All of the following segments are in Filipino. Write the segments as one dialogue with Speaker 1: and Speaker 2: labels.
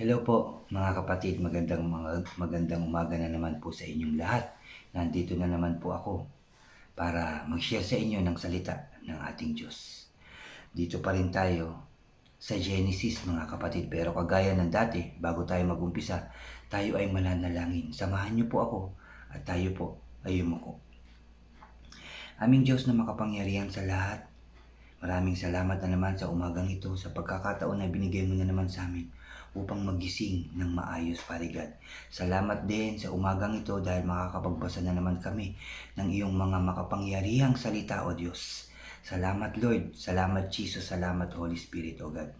Speaker 1: Hello po mga kapatid, magandang umaga na naman po sa inyong lahat. Nandito na naman po ako para mag-share sa inyo ng salita ng ating Diyos. Dito pa rin tayo sa Genesis mga kapatid, pero kagaya ng dati, bago tayo mag-umpisa, tayo ay mananalangin. Samahan niyo po ako at tayo po ay yumuko. Aming Diyos na makapangyarihan sa lahat, maraming salamat na naman sa umagang ito, sa pagkakataon na binigay mo na naman sa amin upang magising ng maayos, Father God. Salamat din sa umagang ito dahil makakapagbasa na naman kami ng iyong mga makapangyarihang salita, O Diyos. Salamat Lord, salamat Jesus, salamat Holy Spirit, O God.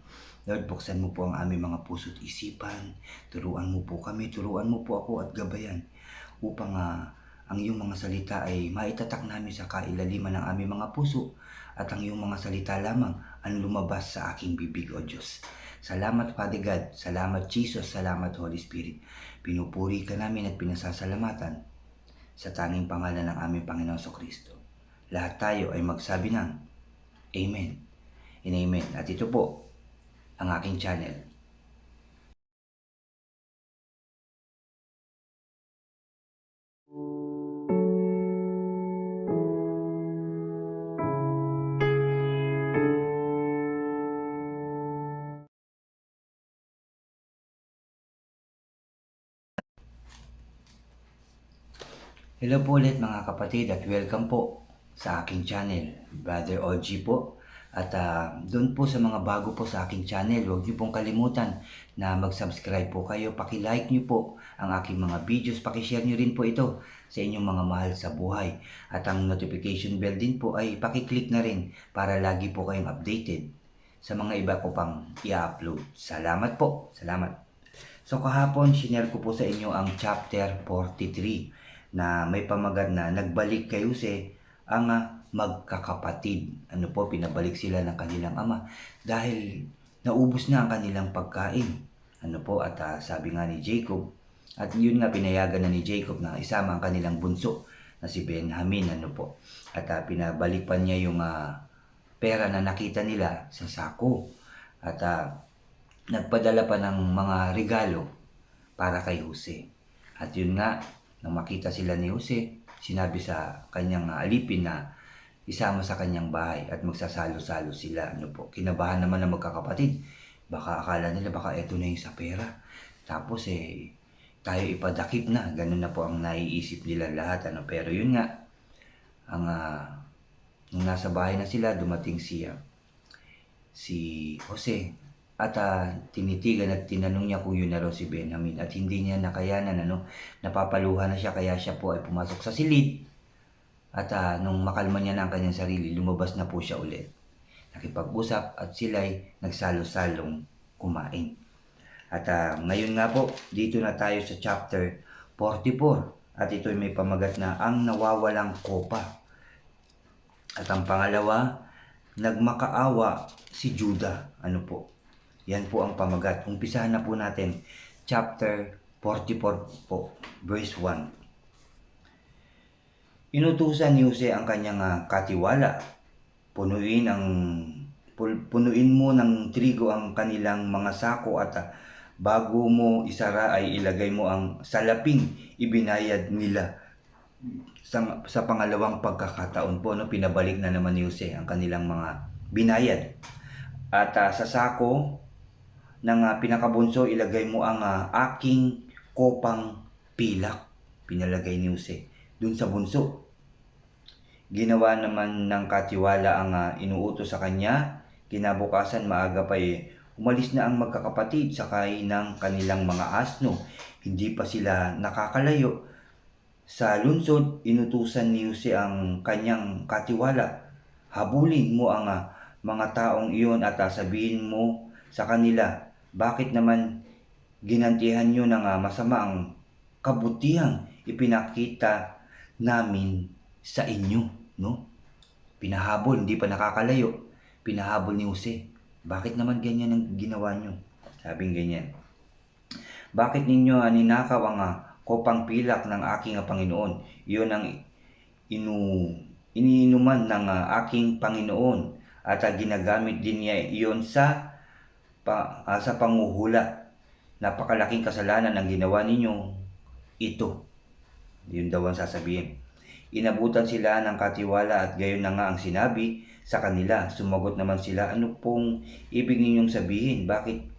Speaker 1: Lord, buksan mo po ang aming mga puso't isipan, turuan mo po kami, turuan mo po ako at gabayan upang ang iyong mga salita ay maitatak namin sa kailaliman ng aming mga puso at ang iyong mga salita lamang ang lumabas sa aking bibig, O Diyos. Salamat, Father God. Salamat, Jesus. Salamat, Holy Spirit. Pinupuri ka namin at pinasasalamatan sa tanging pangalan ng aming Panginoon Kristo. Lahat tayo ay magsabi ng Amen and Amen. At ito po ang aking channel. Hello po ulit mga kapatid at welcome po sa aking channel, Brother OG po. At doon po sa mga bago po sa aking channel, huwag niyo pong kalimutan na mag-subscribe po kayo. Paki-like niyo po ang aking mga videos, paki-share niyo rin po ito sa inyong mga mahal sa buhay. At ang notification bell din po ay paki-click na rin para lagi po kayong updated sa mga iba ko pang i-upload. Salamat po, salamat. So kahapon, sinare ko po sa inyo ang chapter 43 na may pamagat na nagbalik kay Jose ang magkakapatid. Ano po, pinabalik sila ng kanilang ama dahil naubos na ang kanilang pagkain. Ano po, at sabi nga ni Jacob, at yun nga pinayagan na ni Jacob na isama ang kanilang bunso na si Benjamin. Ano po, at pinabalik pa niya yung pera na nakita nila sa sako. At nagpadala pa ng mga regalo para kay Jose. At yun nga, nang makita sila ni Jose, sinabi sa kanyang alipin na isama sa kanyang bahay at magsasalo-salo sila. Ano po, kinabahan naman ng magkakapatid. Baka akala nila baka eto na yung sa pera. Tapos tayo ipadakip na. Ganun na po ang naiisip nila lahat. Ano, pero yun nga, nung nasa bahay na sila, dumating si Jose. At tinitigan at tinanong niya kung yun na raw si Benjamin at hindi niya nakayanan, napapaluha na siya kaya siya po ay pumasok sa silid at nung makalma niya na ang kanyang sarili, lumabas na po siya ulit. Nakipag-usap at sila'y nagsalo-salong kumain. At ngayon nga po, dito na tayo sa chapter 44 at ito'y may pamagat na ang nawawalang kopa. At ang pangalawa, nagmakaawa si Judah. Ano po? Yan po ang pamagat. Umpisahan na po natin. Chapter 44 po, verse 1. Inutusan ni Jose ang kanyang katiwala. Punuin mo ng trigo ang kanilang mga sako at bago mo isara ay ilagay mo ang salaping ibinayad nila. Sa pangalawang pagkakataon po, pinabalik na naman ni Jose ang kanilang mga binayad. At sa sako ng pinakabunso, ilagay mo ang aking kopang pilak. Pinalagay ni Jose dun sa bunso. Ginawa naman ng katiwala ang inuutos sa kanya. Kinabukasan maaga pa umalis na ang magkakapatid sakay ng kanilang mga asno. Hindi pa sila nakakalayo sa lungsod. Inutusan ni Jose ang kanyang katiwala. Habulin mo ang mga taong iyon at sabihin mo sa kanila, bakit naman ginantihan nyo ng masama ang kabutihang ipinakita namin sa inyo, no? Pinahabol, hindi pa nakakalayo. Pinahabol ni Jose. Bakit naman ganyan ang ginawa nyo? Sabing ganyan. Bakit ninyo ninakaw ang kopang pilak ng aking Panginoon? Iyon ang iniinuman ng aking Panginoon at ginagamit din niya iyon sa panguhula. napakalaking kasalanan ang ginawa ninyo, ito. Yun daw ang sasabihin. Inabutan sila ng katiwala at gayon na nga ang sinabi sa kanila. Sumagot naman sila, ano pong ibig ninyong sabihin? Bakit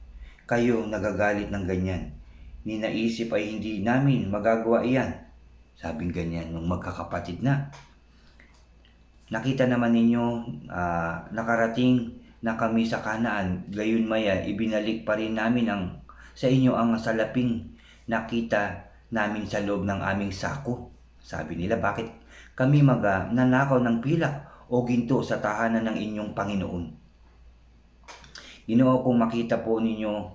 Speaker 1: kayo nagagalit ng ganyan? Ni naisip ay hindi namin magagawa iyan. Sabing ganyan nung magkakapatid na. Nakita naman ninyo, nakarating na kami sa Kanaan. Gayon maya, ibinalik pa rin namin sa inyo ang salaping nakita namin sa loob ng aming sako. Sabi nila, bakit kami nanakaw ng pilak o ginto sa tahanan ng inyong Panginoon? Ginoo kung makita po ninyo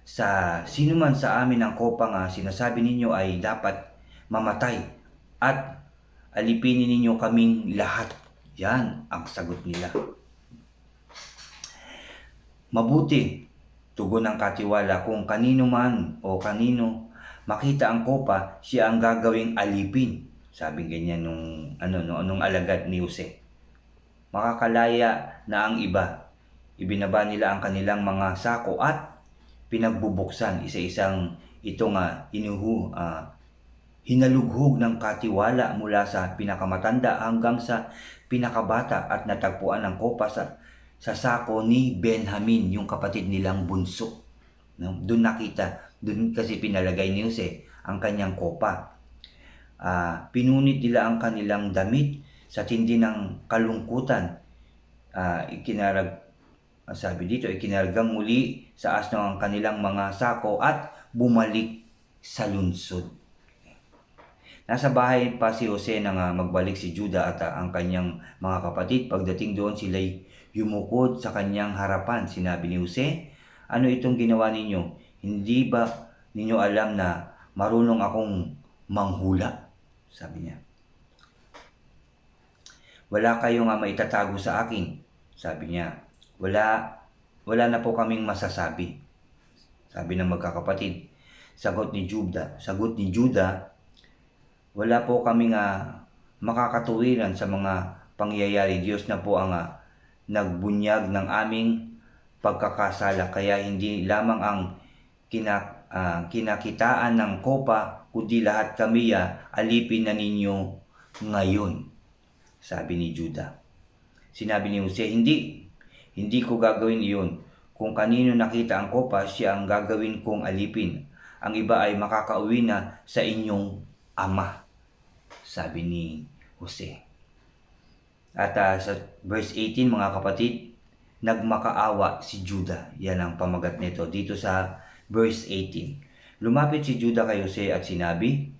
Speaker 1: sa sinuman sa amin ang kopa nga sinasabi ninyo ay dapat mamatay at alipinin ninyo kaming lahat. Yan ang sagot nila. Mabuti, tugon ng katiwala, kung kanino man o kanino makita ang kopa, siya ang gagawing alipin. Sabi ganyan nung alagad ni Jose. Makakalaya na ang iba. Ibinaba nila ang kanilang mga sako at pinagbubuksan. Isa-isang ito nga hinalughog ng katiwala mula sa pinakamatanda hanggang sa pinakabata at natagpuan ang kopa sa sako ni Benjamin, yung kapatid nilang bunso. No? Doon nakita, doon kasi pinalagay ni Jose ang kanyang kopa. Pinunit nila ang kanilang damit sa tindi ng kalungkutan. Ikinargang muli sa asno ang kanilang mga sako at bumalik sa lungsod. Nasa bahay pa si Jose nang magbalik si Judah at ang kanyang mga kapatid. Pagdating doon, sila'y yumukod sa kanyang harapan. Sinabi ni Jose, ano itong ginawa ninyo? Hindi ba ninyo alam na marunong akong manghula? Sabi niya. Wala kayong maitatago sa akin. Sabi niya. Wala na po kaming masasabi. Sabi ng magkakapatid. Sagot ni Judah, wala po kaming makakatuwiran sa mga pangyayari. Diyos na po ang nagbunyag ng aming pagkakasala. Kaya hindi lamang ang kinakitaan ng kopa, kundi lahat kami alipin na ninyo ngayon. Sabi ni Judah. Sinabi ni Jose, hindi ko gagawin iyon. Kung kanino nakita ang kopa, siya ang gagawin kong alipin. Ang iba ay makakauwi na sa inyong ama. Sabi ni Jose. At sa verse 18, mga kapatid, nagmakaawa si Judah. Yan ang pamagat nito dito sa verse 18. Lumapit si Judah kay Jose at sinabi,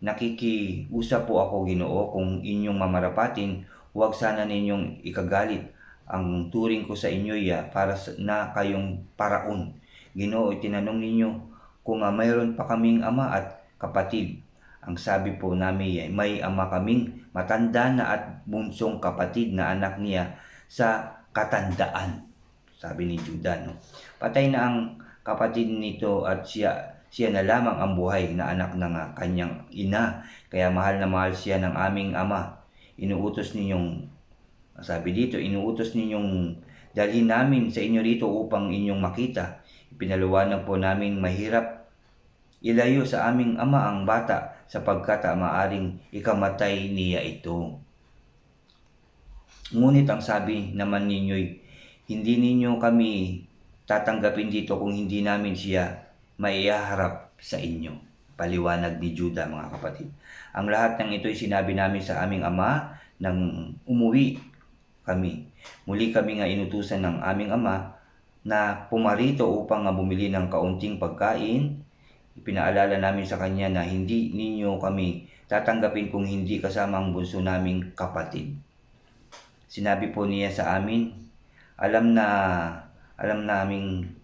Speaker 1: nakikiusap po ako, Ginoo, kung inyong mamarapatin, huwag sana ninyong ikagalit. Ang turing ko sa inyo para na kayong paraon. Ginoo, itinanong ninyo kung mayroon pa kaming ama at kapatid. Ang sabi po namin may ama kaming matanda na at bunsong kapatid na anak niya sa katandaan. Sabi ni Judah. No? Patay na ang kapatid nito at siya na lamang ang buhay na anak ng kanyang ina. Kaya mahal na mahal siya ng aming ama. Inuutos ninyong dalhin namin sa inyo rito upang inyong makita. Ipinaliwanag po namin mahirap ilayo sa aming ama ang bata sapagkat maaring ikamatay niya ito. Ngunit ang sabi naman ninyo'y hindi ninyo kami tatanggapin dito kung hindi namin siya maiharap sa inyo. Paliwanag ni Judah, mga kapatid. Ang lahat ng ito'y sinabi namin sa aming ama nang umuwi kami. Muli kami inutusan ng aming ama na pumarito upang bumili ng kaunting pagkain. Ipinaalala namin sa kanya na hindi ninyo kami tatanggapin kung hindi kasama ang bunso naming kapatid. Sinabi po niya sa amin, alam naming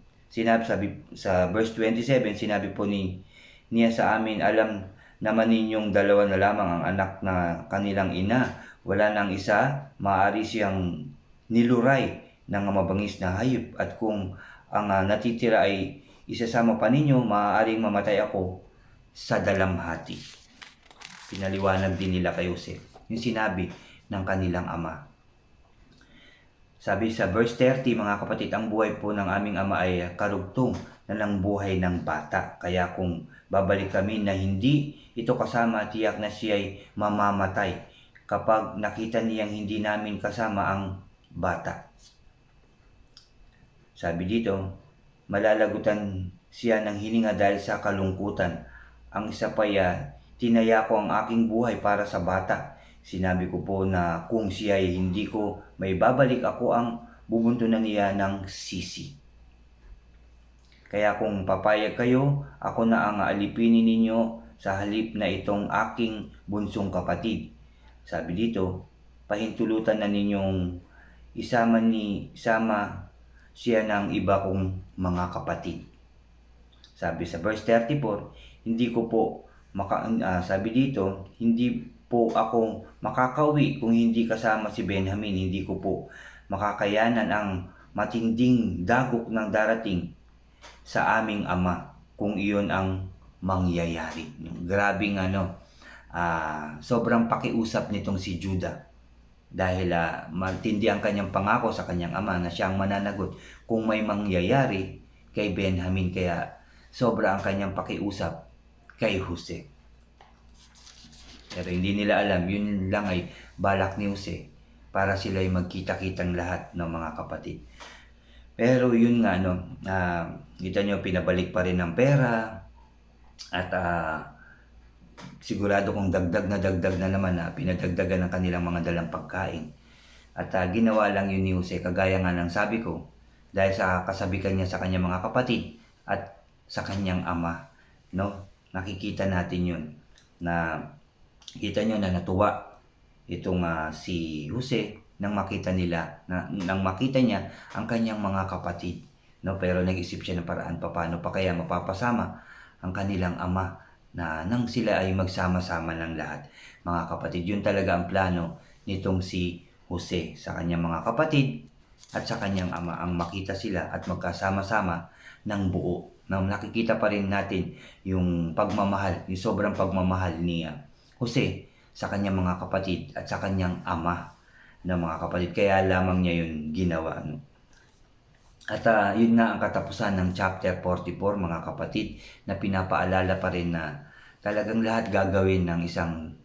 Speaker 1: sa verse 27, sinabi po niya sa amin, alam naman ninyong dalawa na lamang ang anak na kanilang ina. Wala nang isa, maaari siyang niluray ng mabangis na hayop. At kung ang natitira ay isasama pa ninyo, maaaring mamatay ako sa dalamhati. Pinaliwanag din nila kay Jose yung sinabi ng kanilang ama. Sabi sa verse 30, mga kapatid, ang buhay po ng aming ama ay karugtong na ng buhay ng bata. Kaya kung babalik kami na hindi ito kasama, tiyak na siya ay mamamatay kapag nakita niyang hindi namin kasama ang bata. Sabi dito, malalagutan siya ng hininga dahil sa kalungkutan. Ang isa pa tinaya ko ang aking buhay para sa bata. Sinabi ko po na kung siya ay hindi ko may babalik, ako ang bubuntunan niya ng sisi. Kaya kung papayag kayo, ako na ang alipinin ninyo sa halip na itong aking bunsong kapatid. Sabi dito, pahintulutan na ninyong isama siya ng iba kong mga kapatid. Sabi sa verse 34, hindi ko po sabi dito, hindi po ako makakauwi kung hindi kasama si Benjamin. Hindi ko po makakayanan ang matinding dagok ng darating sa aming ama kung iyon ang mangyayari. Grabing sobrang pakiusap nitong si Judah. Dahil matindi ang kanyang pangako sa kanyang ama na siya ang mananagot kung may mangyayari kay Benjamin. Kaya sobra ang kanyang pakiusap kay Jose. Pero hindi nila alam, yun lang ay balak ni Jose para sila ay magkita-kitang lahat ng mga kapatid. Pero yun nga, kita nyo, pinabalik pa rin ng pera at sigurado kong dagdag na naman na pinadagdagan ng kanilang mga dalang pagkain. At ginawa lang yun ni Jose, kagaya nga ng sabi ko, dahil sa kasabikan niya sa kanyang mga kapatid at sa kanyang ama. No? Nakikita natin yun na kita nyo na natuwa itong si Jose nang makita niya ang kanyang mga kapatid. No? Pero nag-isip siya ng paraan paano pa kaya mapapasama ang kanilang ama na nang sila ay magsama-sama ng lahat. Mga kapatid, yun talaga ang plano nitong si Jose sa kanyang mga kapatid at sa kanyang ama, ang makita sila at magkasama-sama ng buo. Na nakikita pa rin natin yung pagmamahal, yung sobrang pagmamahal ni Jose sa kanyang mga kapatid at sa kanyang ama na mga kapatid. Kaya lamang niya yun ginawa. No? At yun nga ang katapusan ng chapter 44, mga kapatid, na pinapaalala pa rin na talagang lahat gagawin ng isang,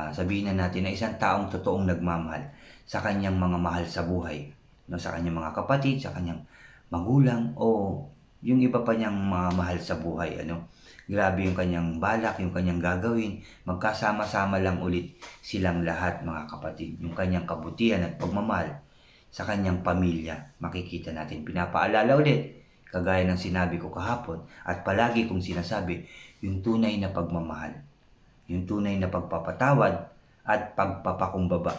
Speaker 1: sabihin na natin, na isang taong totoong nagmamahal sa kanyang mga mahal sa buhay. No? Sa kanyang mga kapatid, sa kanyang magulang, o yung iba pa niyang mga mahal sa buhay. Grabe yung kanyang balak, yung kanyang gagawin. Magkasama-sama lang ulit silang lahat, mga kapatid. Yung kanyang kabutihan at pagmamahal sa kanyang pamilya, makikita natin. Pinapaalala ulit, kagaya ng sinabi ko kahapon, at palagi kong sinasabi, yung tunay na pagmamahal, yung tunay na pagpapatawad at pagpapakumbaba.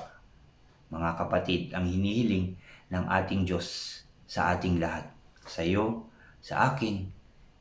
Speaker 1: Mga kapatid, ang hinihiling ng ating Diyos sa ating lahat. Sa iyo, sa akin,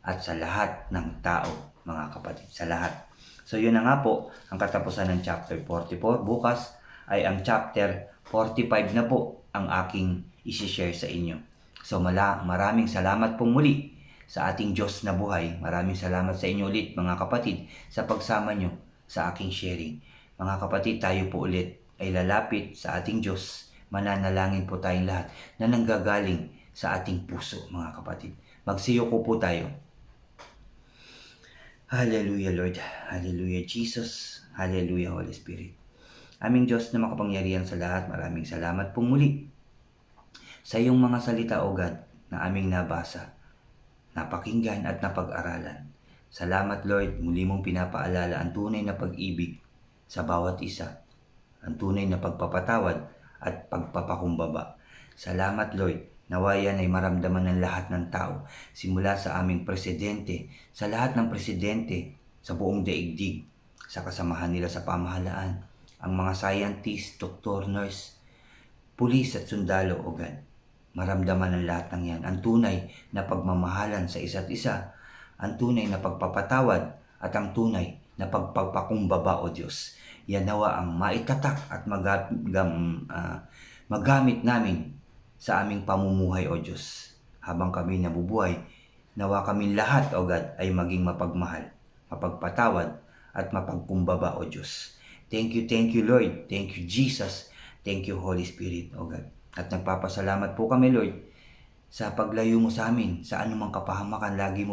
Speaker 1: at sa lahat ng tao, mga kapatid, sa lahat. So yun na nga po, ang katapusan ng chapter 44. Bukas ay ang chapter 45 na po ang aking isi-share sa inyo. So maraming salamat pong muli sa ating Diyos na buhay. Maraming salamat sa inyo ulit, mga kapatid, sa pagsama nyo sa aking sharing. Mga kapatid, tayo po ulit ay lalapit sa ating Diyos. Mananalangin po tayong lahat na nanggagaling sa ating puso, mga kapatid. Magsiyoko po tayo. Hallelujah, Lord. Hallelujah, Jesus. Hallelujah, Holy Spirit. Aming Diyos na makapangyarihan sa lahat, maraming salamat pong muli sa iyong mga salita, O God, na aming nabasa, napakinggan at napag-aralan. Salamat, Lord, muli mong pinapaalala ang tunay na pag-ibig sa bawat isa, ang tunay na pagpapatawad at pagpapakumbaba. Salamat, Lord, nawayan ay maramdaman ng lahat ng tao, simula sa aming presidente, sa lahat ng presidente sa buong daigdig, sa kasamahan nila sa pamahalaan, ang mga scientist, doktor, nurse, pulis at sundalo, O God. Maramdaman ng lahat ng yan ang tunay na pagmamahalan sa isa't isa, ang tunay na pagpapatawad at ang tunay na pagpapakumbaba, O Diyos. Yan nawa ang maitatak at magamit namin sa aming pamumuhay, O Diyos. Habang kami nabubuhay, nawa kami lahat, O God, ay maging mapagmahal, mapagpatawad at mapagkumbaba, O Diyos. Thank you, Lord. Thank you, Jesus. Thank you, Holy Spirit, O God. At nagpapasalamat po kami, Lord, sa paglayo mo sa amin, sa anumang kapahamakan. Lagi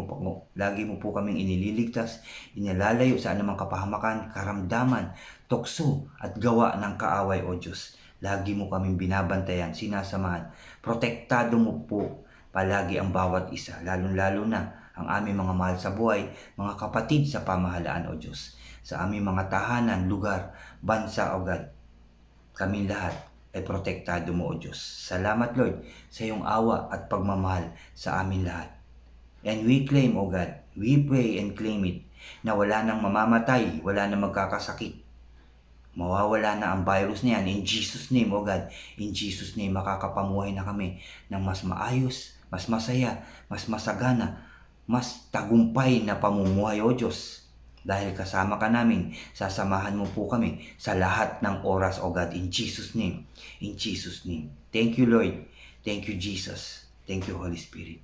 Speaker 1: mo po kaming inililigtas, inilalayo sa anumang kapahamakan, karamdaman, tukso at gawa ng kaaway, O Diyos. Lagi mo kaming binabantayan, sinasamahan. Protektado mo po palagi ang bawat isa, lalong-lalo na ang aming mga mahal sa buhay, mga kapatid sa pamahalaan, O Diyos. Sa aming mga tahanan, lugar, bansa, O God, kaming lahat ay protektado mo, O Diyos. Salamat, Lord, sa iyong awa at pagmamahal sa amin lahat. And we claim, O God, we pray and claim it, na wala nang mamamatay, wala nang magkakasakit. Mawawala na ang virus na yan. In Jesus' name, O God, in Jesus' name, makakapamuhay na kami ng mas maayos, mas masaya, mas masagana, mas tagumpay na pamumuhay, O Diyos. Dahil kasama ka namin, sasamahan mo po kami sa lahat ng oras, O God, in Jesus' name. In Jesus' name. Thank you, Lord. Thank you, Jesus. Thank you, Holy Spirit.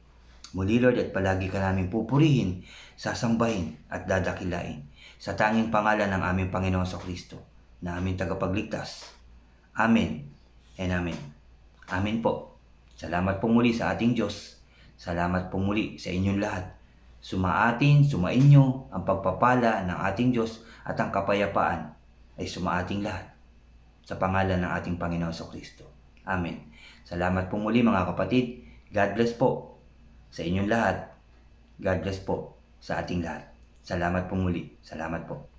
Speaker 1: Muli, Lord, at palagi ka namin pupurihin, sasambahin at dadakilain sa tanging pangalan ng aming Panginoon sa Kristo, na aming tagapagligtas. Amen and Amen. Amen po. Salamat po muli sa ating Diyos. Salamat po muli sa inyong lahat. Sumainyo ang pagpapala ng ating Diyos at ang kapayapaan ay sumaating lahat sa pangalan ng ating Panginoon sa Kristo. Amen. Salamat po muli mga kapatid. God bless po sa inyong lahat. God bless po sa ating lahat. Salamat po muli. Salamat po.